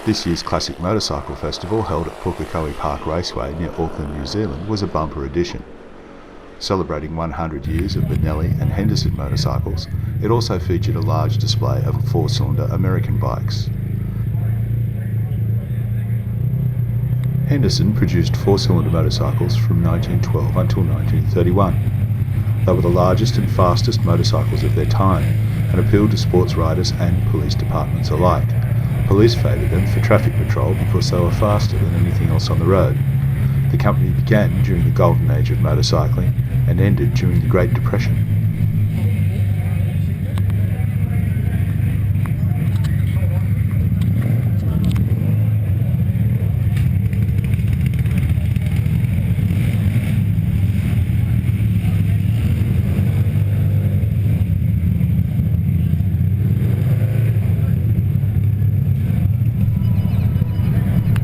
This year's Classic Motorcycle Festival, held at Pukekohe Park Raceway near Auckland, New Zealand, was a bumper edition. Celebrating 100 years of Benelli and Henderson motorcycles, it also featured a large display of four-cylinder American bikes. Henderson produced four-cylinder motorcycles from 1912 until 1931. They were the largest and fastest motorcycles of their time and appealed to sports riders and police departments alike. Police favoured them for traffic patrol because they were faster than anything else on the road. The company began during the golden age of motorcycling and ended during the Great Depression.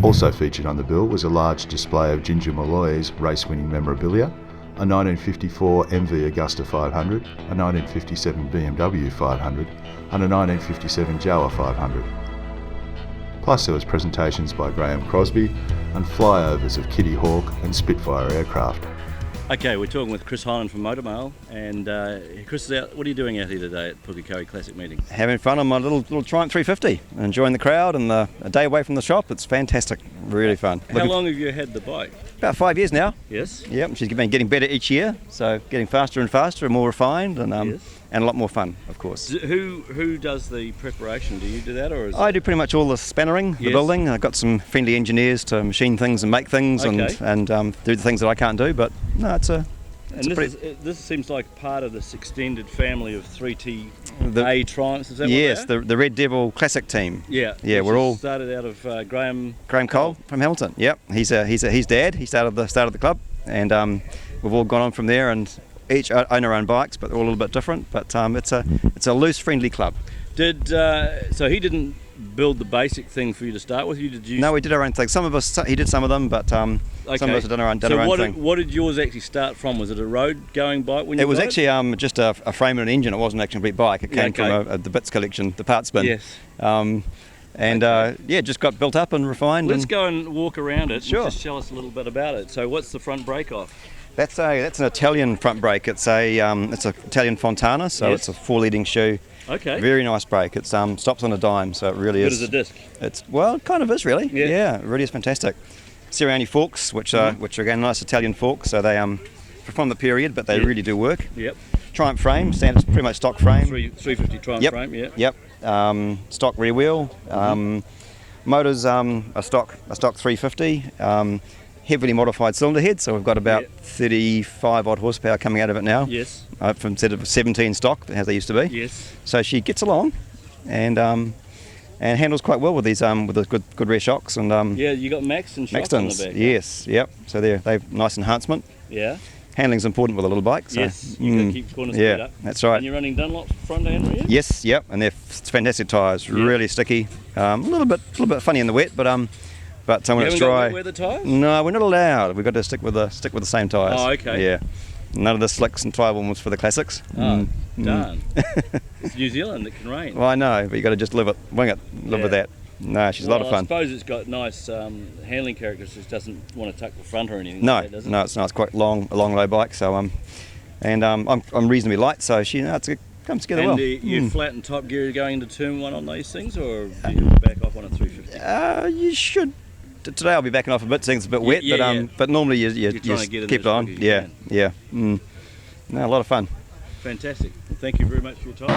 Also featured on the bill was a large display of Ginger Malloy's race-winning memorabilia, a 1954 MV Augusta 500, a 1957 BMW 500, and a 1957 Jawa 500. Plus there was presentations by Graham Crosby and flyovers of Kitty Hawk and Spitfire aircraft. Okay, we're talking with Chris Hyland from Motormail, and Chris is out. What are you doing out here today at Pukekohe Classic meeting? Having fun on my little Triumph 350, enjoying the crowd and a day away from the shop. It's fantastic, really fun. How long have you had the bike? About 5 years now. Yes. Yep, she's been getting better each year, so getting faster and faster and more refined, and and a lot more fun, of course. Who does the preparation? Do you do that, or is I do pretty much all the spannering, the building. I've got some friendly engineers to machine things and make things, and do the things that I can't do. But no, this seems like part of this extended family of 3TA Triumphs. Is that yes, what they are? the Red Devil Classic team. Yeah, we're all started out of Graham Cole from Hamilton. Yep, he's dad. He started the club, and we've all gone on from there, and each own our own bikes, but they're all a little bit different. But it's a loose, friendly club. So he didn't build the basic thing for you to start with? No, we did our own thing. Some of us, he did some of them, but some of us have done our own thing. What did yours actually start from? Was it a road-going bike when you It was actually just a frame and an engine. It wasn't actually a complete bike. It came from the bits collection, the parts bin. Yes. Just got built up and refined. Let's go and walk around it. Sure. And just tell us a little bit about it. So what's the front brake off? That's an Italian front brake. It's an Italian Fontana, so it's a 4-leading shoe. Okay. Very nice brake. It stops on a dime, so it really is. Good as a disc. It kind of is really. Yeah, it really is fantastic. Siriani forks, which are again nice Italian forks. So they from the period, but they really do work. Yep. Triumph frame, standard, pretty much stock frame. 350 Triumph frame. Yeah. Yep. Stock rear wheel. Motors a stock 350. Heavily modified cylinder head, so we've got about 35 odd horsepower coming out of it now. Yes. From instead of 17 stock as they used to be. Yes. So she gets along, and handles quite well with these with the good rear shocks and. You got Maxton shocks on the back. Yes. Yep. So they've nice enhancement. Yeah. Handling's important with a little bike. So, yes. You got to keep corner speed up. That's right. And you're running Dunlop front and rear. Yes. Yep. And they're fantastic tyres. Yeah. Really sticky. A little bit funny in the wet, but when it's dry. Got weather tyres? No, we're not allowed. We've got to stick with the same tyres. Oh, okay. Yeah. None of the slicks and tri was for the classics. Oh, darn. It's New Zealand, it can rain. Well, I know, but you got to just wing it, live with that. No, she's a lot of fun. I suppose it's got nice handling characteristics. Doesn't want to tuck the front or anything. No, like that, does it? No, it's not. It's quite a long low bike. So I'm reasonably light. So it comes together well. And you flat and top gear going into turn one on these things, or do you back off on a 350? You should. Today I'll be backing off a bit, since it's a bit wet, but normally you just keep it on. Yeah. No, a lot of fun. Fantastic. Well, thank you very much for your time.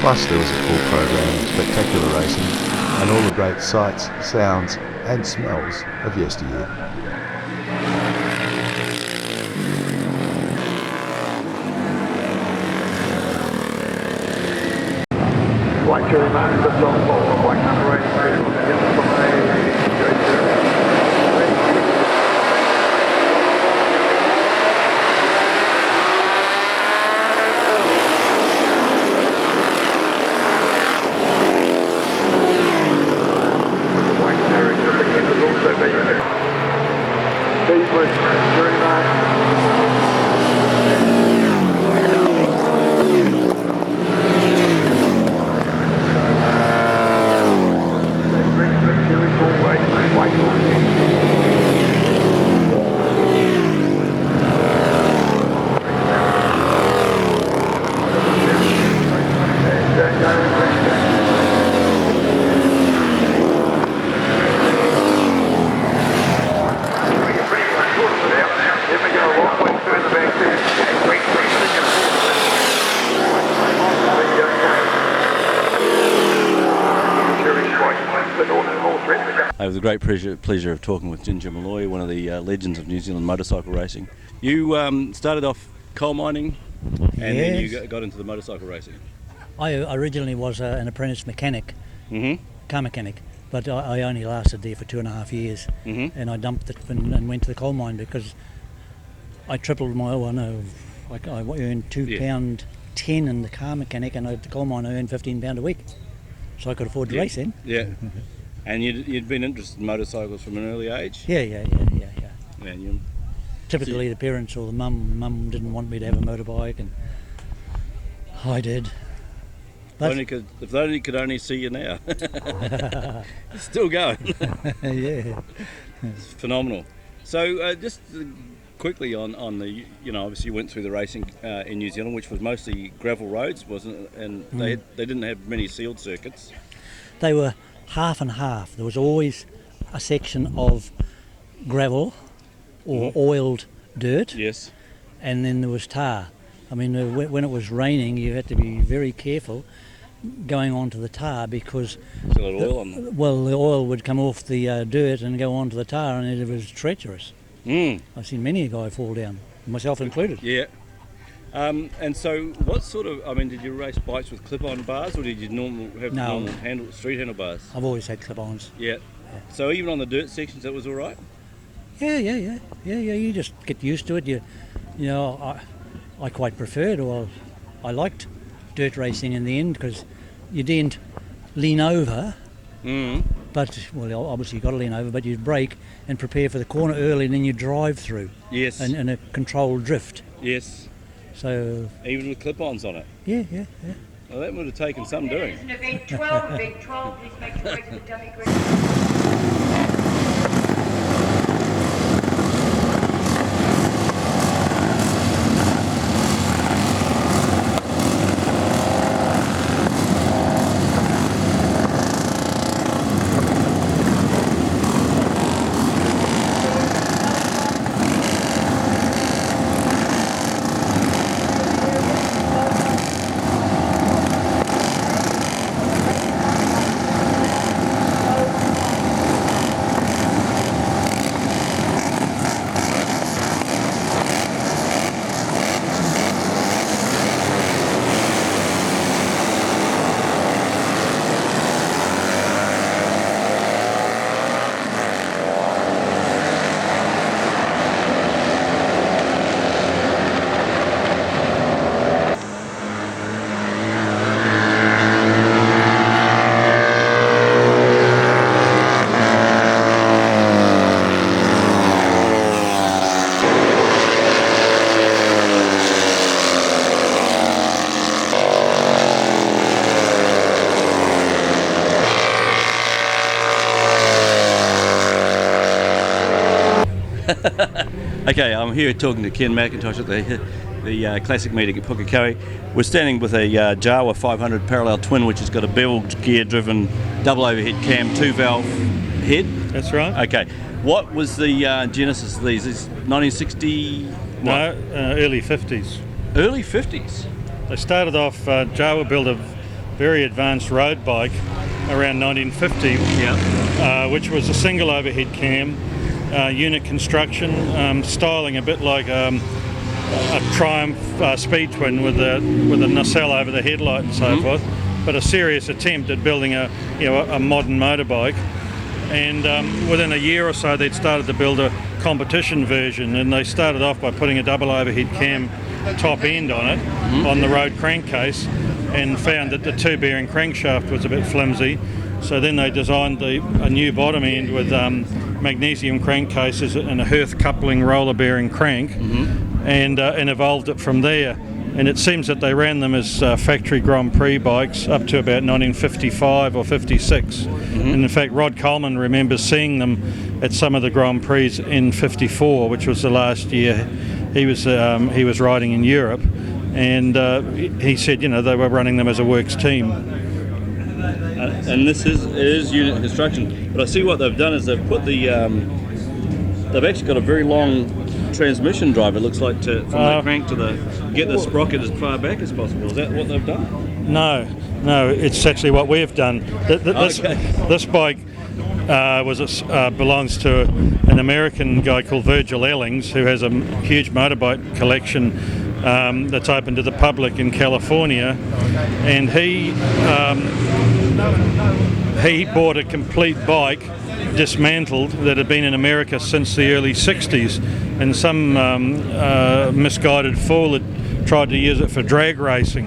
Plus there was a full program of spectacular racing and all the great sights, sounds and smells of yesteryear. White Cherry Man, just on board, white number 82, the northern horse racing. I have the great pleasure of talking with Ginger Malloy, one of the legends of New Zealand motorcycle racing. You started off coal mining and then you got into the motorcycle racing. I originally was an apprentice mechanic, car mechanic, but I only lasted there for 2.5 years, and I dumped it and went to the coal mine because I tripled my, I earned £2.10 in the car mechanic, and at the coal mine I earned £15 a week, so I could afford to race then. Yeah. And you'd been interested in motorcycles from an early age? Yeah. And Typically the parents or the mum didn't want me to have a motorbike, and I did. But if they only could only see you now. It's still going. Yeah. It's phenomenal. So just quickly on the, obviously you went through the racing in New Zealand, which was mostly gravel roads, wasn't it? And they didn't have many sealed circuits. They were half and half. There was always a section of gravel or oiled dirt, yes, and then there was tar. I mean, when it was raining, you had to be very careful going onto the tar because the oil on them. Well, the oil would come off the dirt and go onto the tar, and it was treacherous. I've seen many a guy fall down, myself included. Yeah. And so, what sort of? I mean, did you race bikes with clip-on bars, or did you normal street handlebars? I've always had clip-ons. Yeah. So even on the dirt sections, that was all right. Yeah. You just get used to it. I quite preferred, or I liked dirt racing in the end because you didn't lean over. But obviously you got to lean over, but you'd brake and prepare for the corner early, and then you drive through. Yes. And a controlled drift. Yes. So even with clip-ons on it. Yeah. Well, that would have taken some doing. There's an event 12, event 12, please make your way to the dummy grid. Okay, I'm here talking to Ken McIntosh at the classic meeting at Pukekohe. We're standing with a Jawa 500 parallel twin, which has got a beveled gear-driven double overhead cam 2-valve head. That's right. Okay, what was the genesis of these? Is 1960? No, early 50s. Early 50s? They started off, Jawa built a very advanced road bike around 1950, which was a single overhead cam, unit construction, styling a bit like a Triumph Speed Twin with a nacelle over the headlight and so forth, but a serious attempt at building a modern motorbike. And within a year or so, they'd started to build a competition version, and they started off by putting a double overhead cam top end on it, on the road crankcase, and found that the two-bearing crankshaft was a bit flimsy. So then they designed a new bottom end with magnesium crankcases and a Hearth coupling roller bearing crank, and evolved it from there. And it seems that they ran them as factory Grand Prix bikes up to about 1955 or 56. And in fact, Rod Coleman remembers seeing them at some of the Grand Prix in 54, which was the last year he was riding in Europe. And he said, they were running them as a works team. And this is unit construction, but I see what they've done is they've put they've actually got a very long transmission drive, it looks like, from the crank to get the sprocket as far back as possible. Is that what they've done? No, it's actually what we've done. This bike belongs to an American guy called Virgil Ellings, who has a huge motorbike collection that's open to the public in California, and he bought a complete bike dismantled that had been in America since the early 60s, and some misguided fool had tried to use it for drag racing,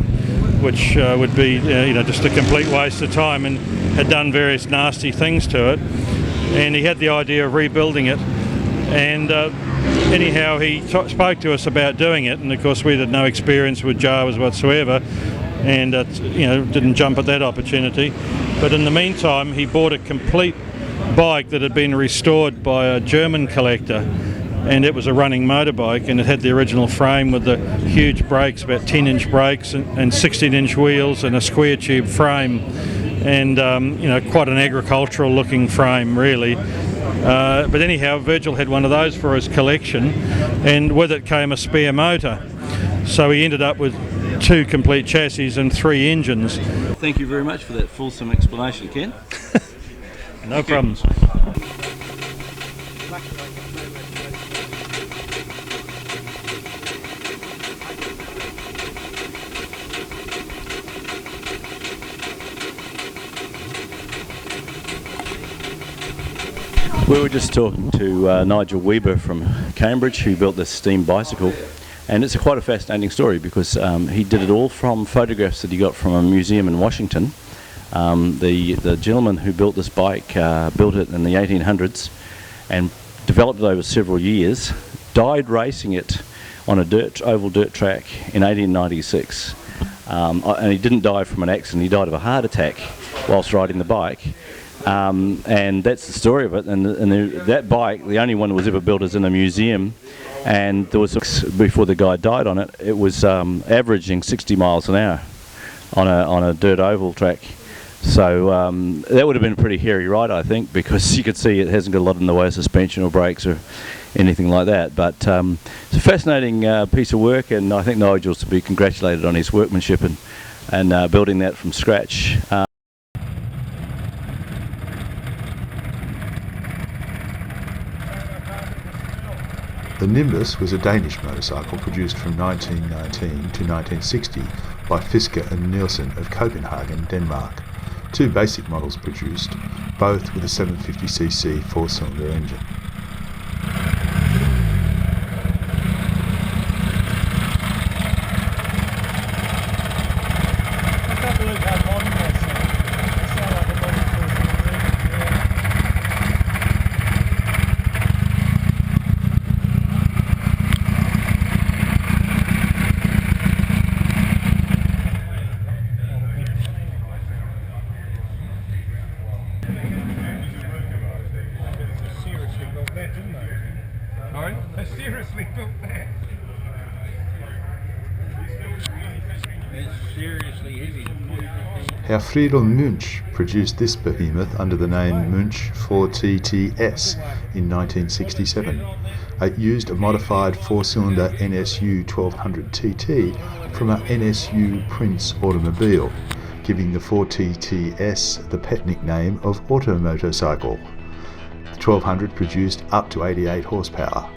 which would be just a complete waste of time, and had done various nasty things to it. And he had the idea of rebuilding it, and anyhow he spoke to us about doing it, and of course we had no experience with Jawas whatsoever, and didn't jump at that opportunity. But in the meantime he bought a complete bike that had been restored by a German collector, and it was a running motorbike, and it had the original frame with the huge brakes, about 10-inch brakes and 16-inch wheels, and a square tube frame, and quite an agricultural looking frame really. But anyhow, Virgil had one of those for his collection, and with it came a spare motor, so he ended up with 2 complete chassis and 3 engines. Thank you very much for that fulsome explanation, Ken. No problems. We were just talking to Nigel Weber from Cambridge, who built this steam bicycle, and it's quite a fascinating story because he did it all from photographs that he got from a museum in Washington. The gentleman who built this bike built it in the 1800s and developed it over several years, died racing it on a oval dirt track in 1896, and he didn't die from an accident, he died of a heart attack whilst riding the bike. And that's the story of it, and that bike, the only one that was ever built, is in a museum, and there was, before the guy died on it, it was averaging 60 miles an hour on a dirt oval track. So that would have been a pretty hairy ride, I think, because you could see it hasn't got a lot in the way of suspension or brakes or anything like that. But it's a fascinating piece of work, and I think Nigel's to be congratulated on his workmanship and building that from scratch. The Nimbus was a Danish motorcycle produced from 1919 to 1960 by Fisker and Nielsen of Copenhagen, Denmark. 2 basic models produced, both with a 750cc 4-cylinder engine. Seriously built that. It's seriously heavy. Herr Friedel Munch produced this behemoth under the name Munch 4TTS in 1967. It used a modified 4-cylinder NSU 1200 TT from a NSU Prince automobile, giving the 4TTS the pet nickname of Auto Motorcycle. The 1200 produced up to 88 horsepower.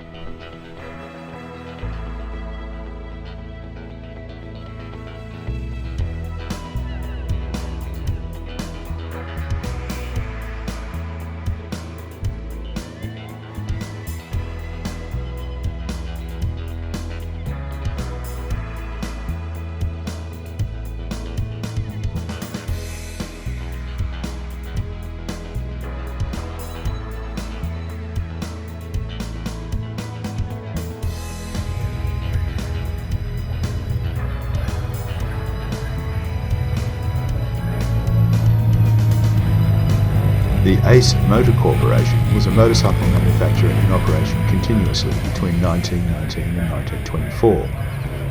The Ace Motor Corporation was a motorcycle manufacturer in operation continuously between 1919 and 1924,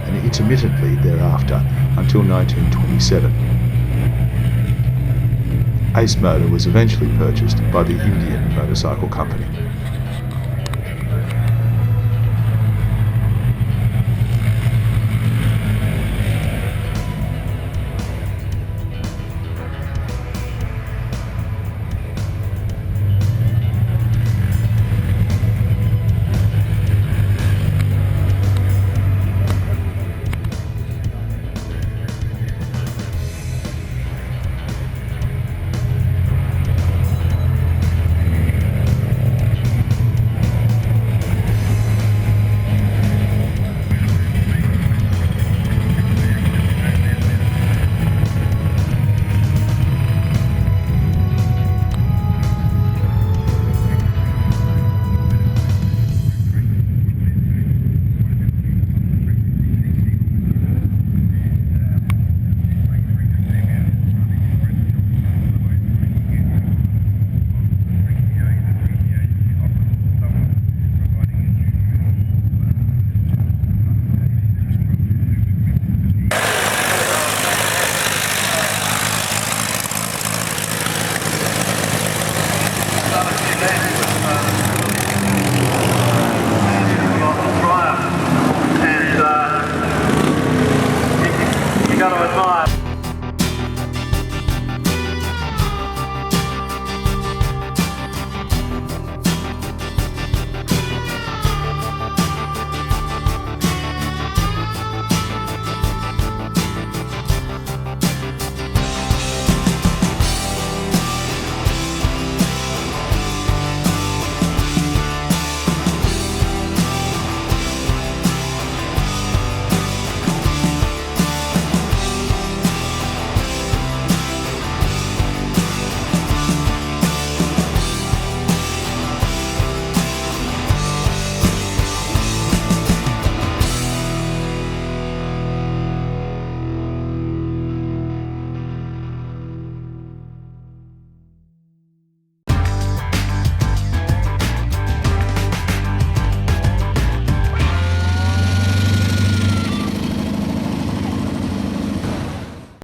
and intermittently thereafter until 1927. Ace Motor was eventually purchased by the Indian Motorcycle Company. 5.